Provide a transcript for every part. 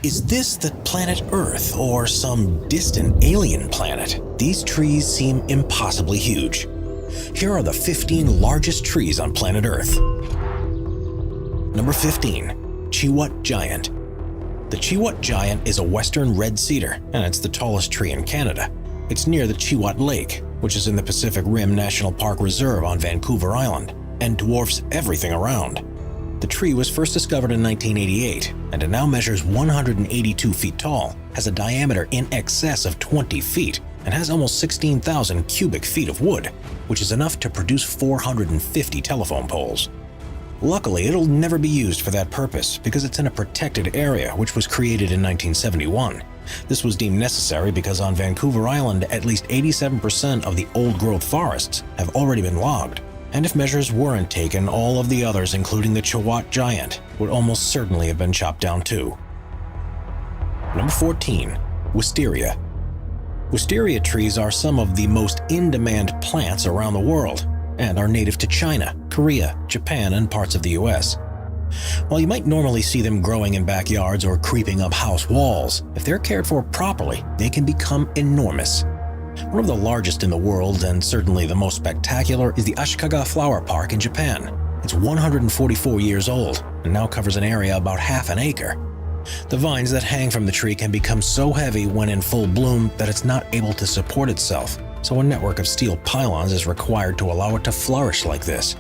Is this the planet Earth or some distant alien planet? These trees seem impossibly huge. Here are the 15 largest trees on planet Earth. Number 15. Chihuahua Giant. The Chihuahua Giant is a western red cedar, and it's the tallest tree in Canada. It's near the Chihuahua Lake, which is in the Pacific Rim National Park Reserve on Vancouver Island, and dwarfs everything around. The tree was first discovered in 1988, and it now measures 182 feet tall, has a diameter in excess of 20 feet, and has almost 16,000 cubic feet of wood, which is enough to produce 450 telephone poles. Luckily, it'll never be used for that purpose because it's in a protected area which was created in 1971. This was deemed necessary because on Vancouver Island, at least 87% of the old-growth forests have already been logged. And if measures weren't taken, all of the others, including the Chihuahua Giant, would almost certainly have been chopped down too. Number 14. Wisteria. Wisteria trees are some of the most in-demand plants around the world and are native to China, Korea, Japan, and parts of the US. While you might normally see them growing in backyards or creeping up house walls, if they're cared for properly, they can become enormous. One of the largest in the world, and certainly the most spectacular, is the Ashikaga Flower Park in Japan. It's 144 years old and now covers an area about half an acre. The vines that hang from the tree can become so heavy when in full bloom that it's not able to support itself, so a network of steel pylons is required to allow it to flourish like this.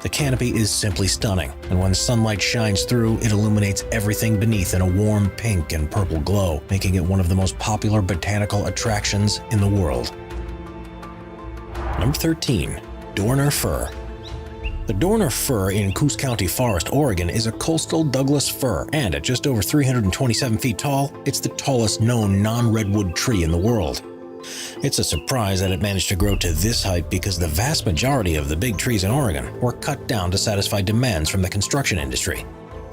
The canopy is simply stunning, and when sunlight shines through, it illuminates everything beneath in a warm pink and purple glow, making it one of the most popular botanical attractions in the world. Number 13. Dorner Fir. The Dorner Fir in Coos County Forest, Oregon is a coastal Douglas fir, and at just over 327 feet tall, it's the tallest known non-redwood tree in the world. It's a surprise that it managed to grow to this height because the vast majority of the big trees in Oregon were cut down to satisfy demands from the construction industry.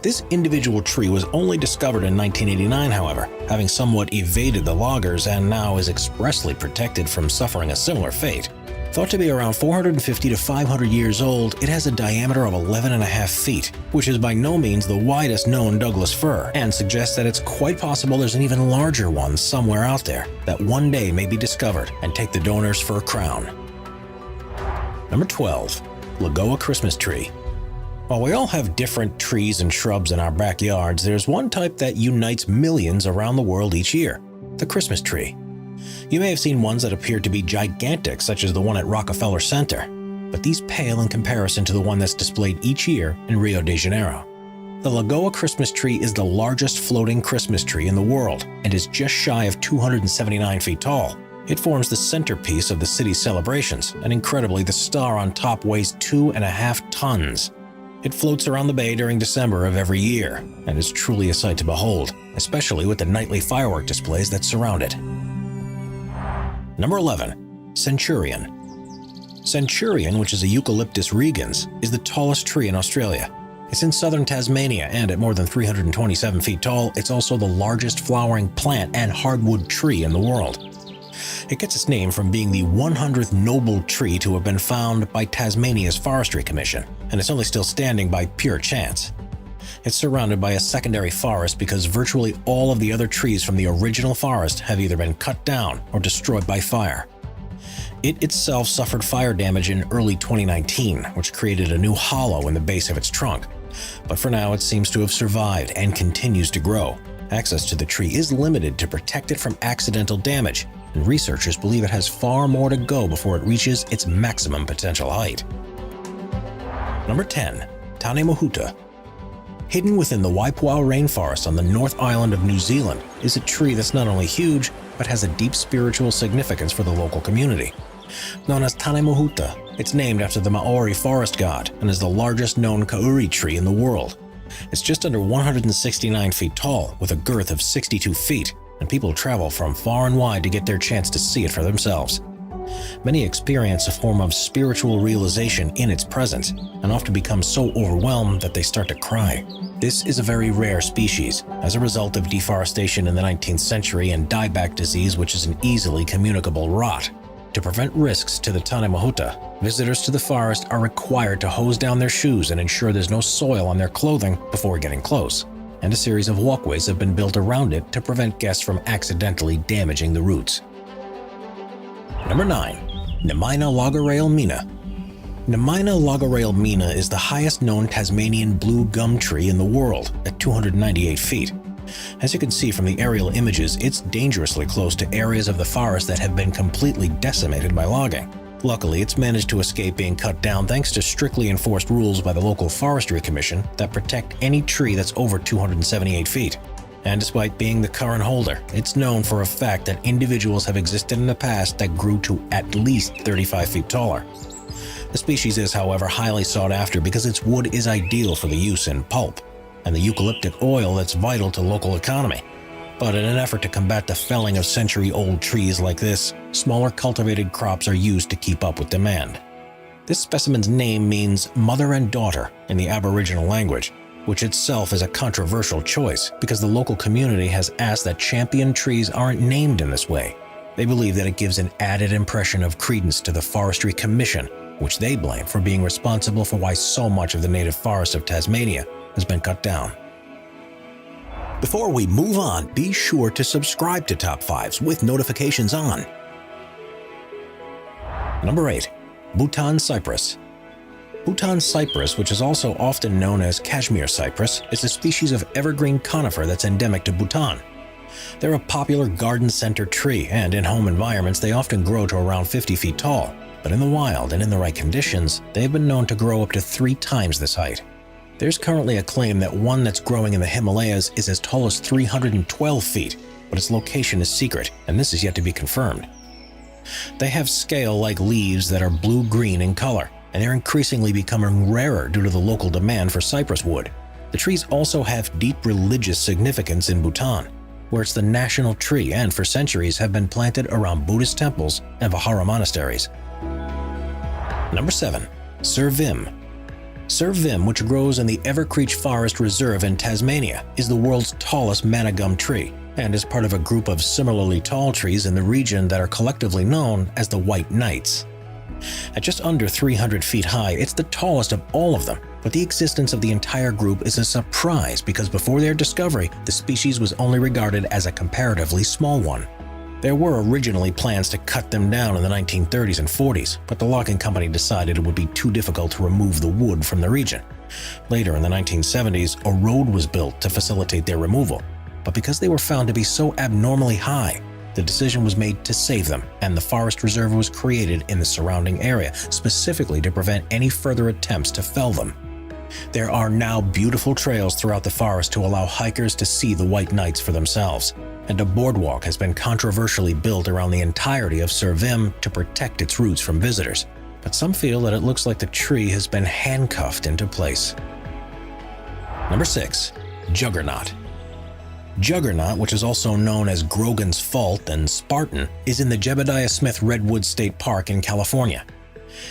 This individual tree was only discovered in 1989, however, having somewhat evaded the loggers and now is expressly protected from suffering a similar fate. Thought to be around 450 to 500 years old, it has a diameter of 11.5 feet, which is by no means the widest known Douglas fir, and suggests that it's quite possible there's an even larger one somewhere out there that one day may be discovered and take the Dorner's fir crown. Number 12. Lagoa Christmas Tree. While we all have different trees and shrubs in our backyards, there's one type that unites millions around the world each year: the Christmas tree. You may have seen ones that appear to be gigantic, such as the one at Rockefeller Center, but these pale in comparison to the one that's displayed each year in Rio de Janeiro. The Lagoa Christmas tree is the largest floating Christmas tree in the world and is just shy of 279 feet tall. It forms the centerpiece of the city's celebrations, and incredibly, the star on top weighs 2.5 tons. It floats around the bay during December of every year, and is truly a sight to behold, especially with the nightly firework displays that surround it. Number 11. Centurion. Centurion, which is a Eucalyptus regens, is the tallest tree in Australia. It's in southern Tasmania, and at more than 327 feet tall, it's also the largest flowering plant and hardwood tree in the world. It gets its name from being the 100th noble tree to have been found by Tasmania's Forestry Commission, and it's only still standing by pure chance. It's surrounded by a secondary forest because virtually all of the other trees from the original forest have either been cut down or destroyed by fire. It itself suffered fire damage in early 2019, which created a new hollow in the base of its trunk. But for now, it seems to have survived and continues to grow. Access to the tree is limited to protect it from accidental damage, and researchers believe it has far more to go before it reaches its maximum potential height. Number 10. Tanemahuta. Hidden within the Waipuau rainforest on the North Island of New Zealand is a tree that's not only huge, but has a deep spiritual significance for the local community. Known as Tanemahuta, it's named after the Maori forest god and is the largest known kauri tree in the world. It's just under 169 feet tall with a girth of 62 feet, and people travel from far and wide to get their chance to see it for themselves. Many experience a form of spiritual realization in its presence and often become so overwhelmed that they start to cry. This is a very rare species as a result of deforestation in the 19th century and dieback disease, which is an easily communicable rot. To prevent risks to the Tanemahuta, visitors to the forest are required to hose down their shoes and ensure there's no soil on their clothing before getting close. and a series of walkways have been built around it to prevent guests from accidentally damaging the roots. Number 9. Nemina Logarail Mina. Nemina Logarail Mina is the highest known Tasmanian blue gum tree in the world at 298 feet. As you can see from the aerial images, it's dangerously close to areas of the forest that have been completely decimated by logging. Luckily, it's managed to escape being cut down thanks to strictly enforced rules by the local Forestry Commission that protect any tree that's over 278 feet. And despite being the current holder, it's known for a fact that individuals have existed in the past that grew to at least 35 feet taller. The species is, however, highly sought after because its wood is ideal for the use in pulp and the eucalyptic oil that's vital to local economy. But in an effort to combat the felling of century-old trees like this, smaller cultivated crops are used to keep up with demand. This specimen's name means mother and daughter in the Aboriginal language, which itself is a controversial choice because the local community has asked that champion trees aren't named in this way. They believe that it gives an added impression of credence to the Forestry Commission, which they blame for being responsible for why so much of the native forest of Tasmania has been cut down. Before we move on, be sure to subscribe to Top 5s with notifications on. Number 8. Bhutan Cypress. Bhutan cypress, which is also often known as Kashmir cypress, is a species of evergreen conifer that's endemic to Bhutan. They're a popular garden center tree, and in home environments they often grow to around 50 feet tall. But in the wild and in the right conditions, they have been known to grow up to 3 times this height. There's currently a claim that one that's growing in the Himalayas is as tall as 312 feet, but its location is secret, and this is yet to be confirmed. They have scale-like leaves that are blue-green in color, and they're increasingly becoming rarer due to the local demand for cypress wood. The trees also have deep religious significance in Bhutan, where it's the national tree and for centuries have been planted around Buddhist temples and Vihara monasteries. Number 7. Sir Vim. Sir Vim, which grows in the Evercreech Forest Reserve in Tasmania, is the world's tallest manna-gum tree and is part of a group of similarly tall trees in the region that are collectively known as the White Knights. At just under 300 feet high, it's the tallest of all of them, but the existence of the entire group is a surprise because before their discovery, the species was only regarded as a comparatively small one. There were originally plans to cut them down in the 1930s and 40s, but the logging company decided it would be too difficult to remove the wood from the region. Later in the 1970s, a road was built to facilitate their removal, but because they were found to be so abnormally high, the decision was made to save them, and the forest reserve was created in the surrounding area, specifically to prevent any further attempts to fell them. There are now beautiful trails throughout the forest to allow hikers to see the White Knights for themselves, and a boardwalk has been controversially built around the entirety of Sir Vim to protect its roots from visitors. But some feel that it looks like the tree has been handcuffed into place. Number 6. Juggernaut. Juggernaut, which is also known as Grogan's Fault and Spartan, is in the Jebediah Smith Redwood State Park in California.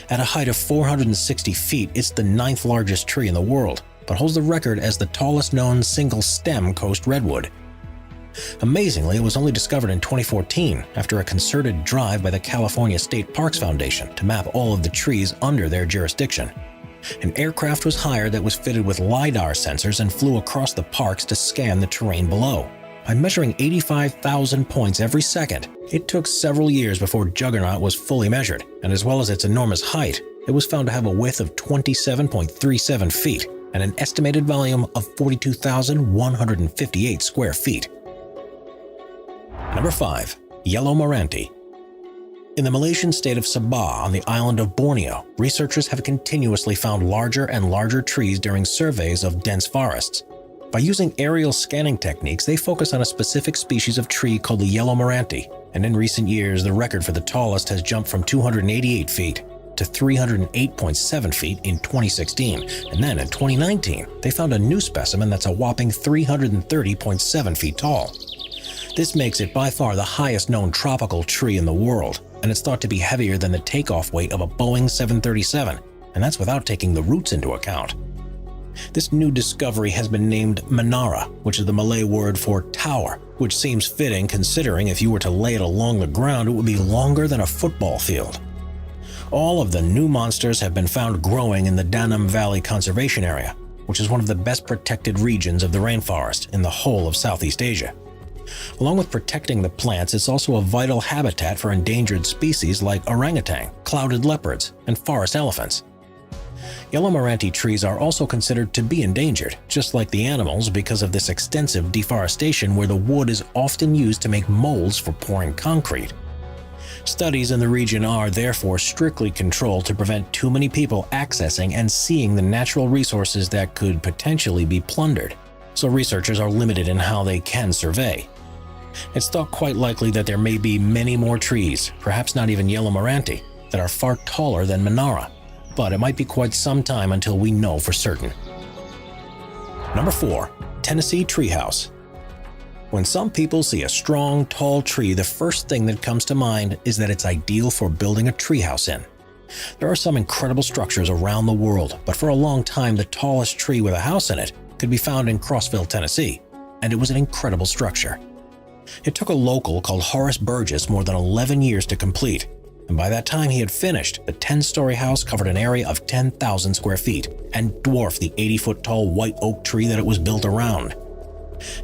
At a height of 460 feet, it's the 9th largest tree in the world, but holds the record as the tallest known single-stem coast redwood. Amazingly, it was only discovered in 2014 after a concerted drive by the California State Parks Foundation to map all of the trees under their jurisdiction. An aircraft was hired that was fitted with LiDAR sensors and flew across the parks to scan the terrain below. By measuring 85,000 points every second, it took several years before Juggernaut was fully measured, and as well as its enormous height, it was found to have a width of 27.37 feet and an estimated volume of 42,158 square feet. Number 5. Yellow Meranti. In the Malaysian state of Sabah on the island of Borneo, researchers have continuously found larger and larger trees during surveys of dense forests. By using aerial scanning techniques, they focus on a specific species of tree called the Yellow Meranti, and in recent years, the record for the tallest has jumped from 288 feet to 308.7 feet in 2016, and then in 2019, they found a new specimen that's a whopping 330.7 feet tall. This makes it by far the highest known tropical tree in the world, and it's thought to be heavier than the takeoff weight of a Boeing 737, and that's without taking the roots into account. This new discovery has been named Menara, which is the Malay word for tower, which seems fitting considering if you were to lay it along the ground, it would be longer than a football field. All of the new monsters have been found growing in the Danam Valley Conservation Area, which is one of the best protected regions of the rainforest in the whole of Southeast Asia. Along with protecting the plants, it's also a vital habitat for endangered species like orangutan, clouded leopards, and forest elephants. Yellow Meranti trees are also considered to be endangered, just like the animals, because of this extensive deforestation where the wood is often used to make molds for pouring concrete. Studies in the region are therefore strictly controlled to prevent too many people accessing and seeing the natural resources that could potentially be plundered, so researchers are limited in how they can survey. It's thought quite likely that there may be many more trees, perhaps not even Yellow Meranti, that are far taller than Monara, but it might be quite some time until we know for certain. Number 4. Tennessee Treehouse. When some people see a strong, tall tree, the first thing that comes to mind is that it's ideal for building a treehouse in. There are some incredible structures around the world, but for a long time the tallest tree with a house in it could be found in Crossville, Tennessee, and it was an incredible structure. It took a local called Horace Burgess more than 11 years to complete, and by that time he had finished, the 10-story house covered an area of 10,000 square feet and dwarfed the 80-foot-tall white oak tree that it was built around.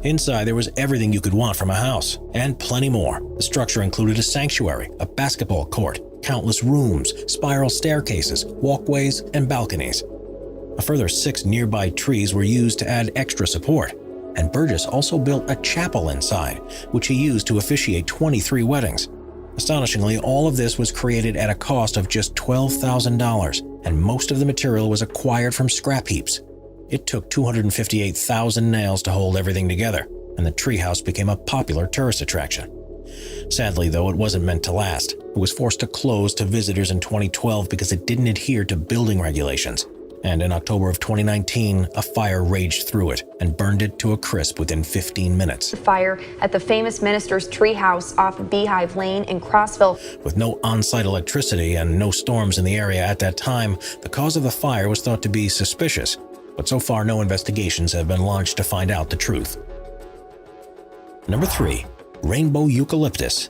Inside, there was everything you could want from a house, and plenty more. The structure included a sanctuary, a basketball court, countless rooms, spiral staircases, walkways, and balconies. A further 6 nearby trees were used to add extra support, and Burgess also built a chapel inside, which he used to officiate 23 weddings. Astonishingly, all of this was created at a cost of just $12,000, and most of the material was acquired from scrap heaps. It took 258,000 nails to hold everything together, and the treehouse became a popular tourist attraction. Sadly, though, it wasn't meant to last. It was forced to close to visitors in 2012 because it didn't adhere to building regulations. And in October of 2019, a fire raged through it and burned it to a crisp within 15 minutes. Fire at the famous Minister's Treehouse off Beehive Lane in Crossville. With no on-site electricity and no storms in the area at that time, the cause of the fire was thought to be suspicious. But so far, no investigations have been launched to find out the truth. Number 3. Rainbow Eucalyptus.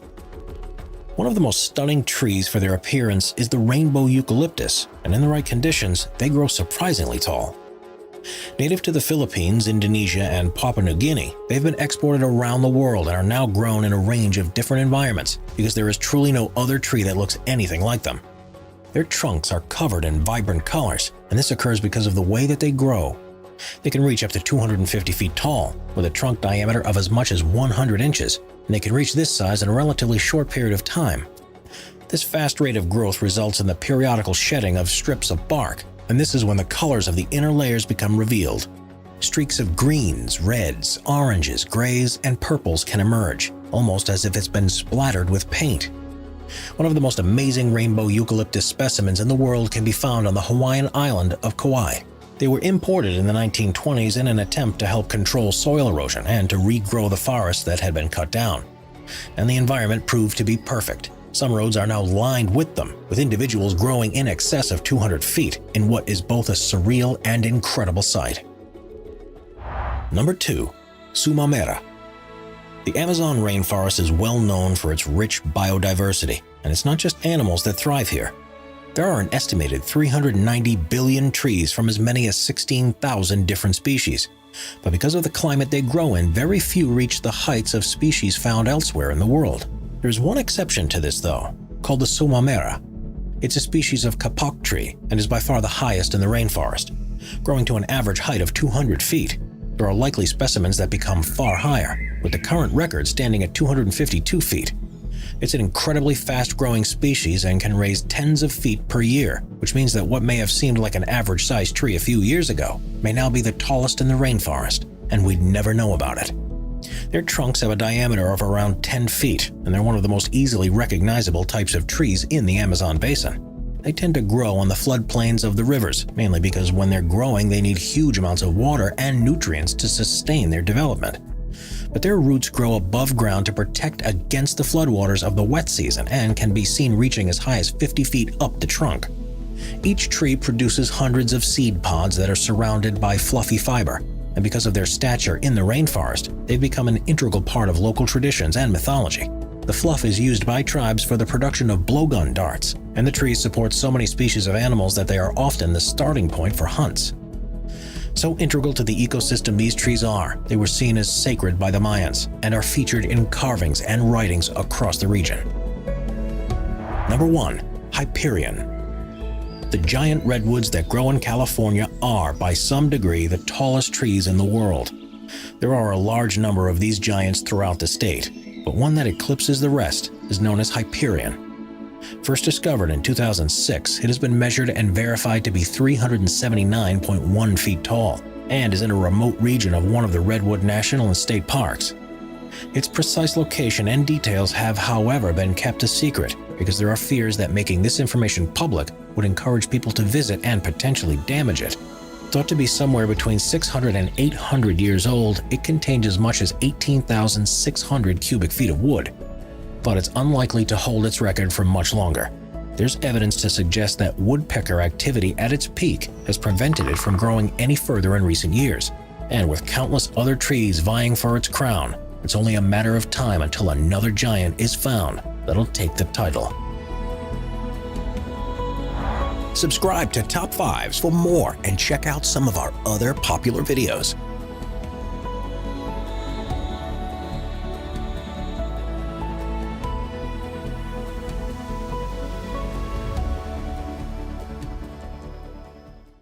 One of the most stunning trees for their appearance is the rainbow eucalyptus, and in the right conditions, they grow surprisingly tall. Native to the Philippines, Indonesia, and Papua New Guinea, they've been exported around the world and are now grown in a range of different environments because there is truly no other tree that looks anything like them. Their trunks are covered in vibrant colors, and this occurs because of the way that they grow. They can reach up to 250 feet tall, with a trunk diameter of as much as 100 inches, and they can reach this size in a relatively short period of time. This fast rate of growth results in the periodical shedding of strips of bark, and this is when the colors of the inner layers become revealed. Streaks of greens, reds, oranges, grays, and purples can emerge, almost as if it's been splattered with paint. One of the most amazing rainbow eucalyptus specimens in the world can be found on the Hawaiian island of Kauai. They were imported in the 1920s in an attempt to help control soil erosion and to regrow the forests that had been cut down. And the environment proved to be perfect. Some roads are now lined with them, with individuals growing in excess of 200 feet in what is both a surreal and incredible sight. Number 2. Sumamera. The Amazon rainforest is well known for its rich biodiversity, and it's not just animals that thrive here. There are an estimated 390 billion trees from as many as 16,000 different species. But because of the climate they grow in, very few reach the heights of species found elsewhere in the world. There's one exception to this, though, called the Sumamera. It's a species of kapok tree and is by far the highest in the rainforest, growing to an average height of 200 feet. There are likely specimens that become far higher, with the current record standing at 252 feet. It's an incredibly fast-growing species and can raise tens of feet per year, which means that what may have seemed like an average-sized tree a few years ago may now be the tallest in the rainforest, and we'd never know about it. Their trunks have a diameter of around 10 feet, and they're one of the most easily recognizable types of trees in the Amazon basin. They tend to grow on the floodplains of the rivers, mainly because when they're growing, they need huge amounts of water and nutrients to sustain their development. But their roots grow above ground to protect against the floodwaters of the wet season and can be seen reaching as high as 50 feet up the trunk. Each tree produces hundreds of seed pods that are surrounded by fluffy fiber, and because of their stature in the rainforest, they've become an integral part of local traditions and mythology. The fluff is used by tribes for the production of blowgun darts, and the trees support so many species of animals that they are often the starting point for hunts. So integral to the ecosystem these trees are, they were seen as sacred by the Mayans and are featured in carvings and writings across the region. Number 1. Hyperion. The giant redwoods that grow in California are, by some degree, the tallest trees in the world. There are a large number of these giants throughout the state, but one that eclipses the rest is known as Hyperion. First discovered in 2006, it has been measured and verified to be 379.1 feet tall and is in a remote region of one of the Redwood National and State Parks. Its precise location and details have, however, been kept a secret because there are fears that making this information public would encourage people to visit and potentially damage it. Thought to be somewhere between 600 and 800 years old, it contains as much as 18,600 cubic feet of wood. But it's unlikely to hold its record for much longer. There's evidence to suggest that woodpecker activity at its peak has prevented it from growing any further in recent years. And with countless other trees vying for its crown, it's only a matter of time until another giant is found that'll take the title. Subscribe to Top 5s for more and check out some of our other popular videos.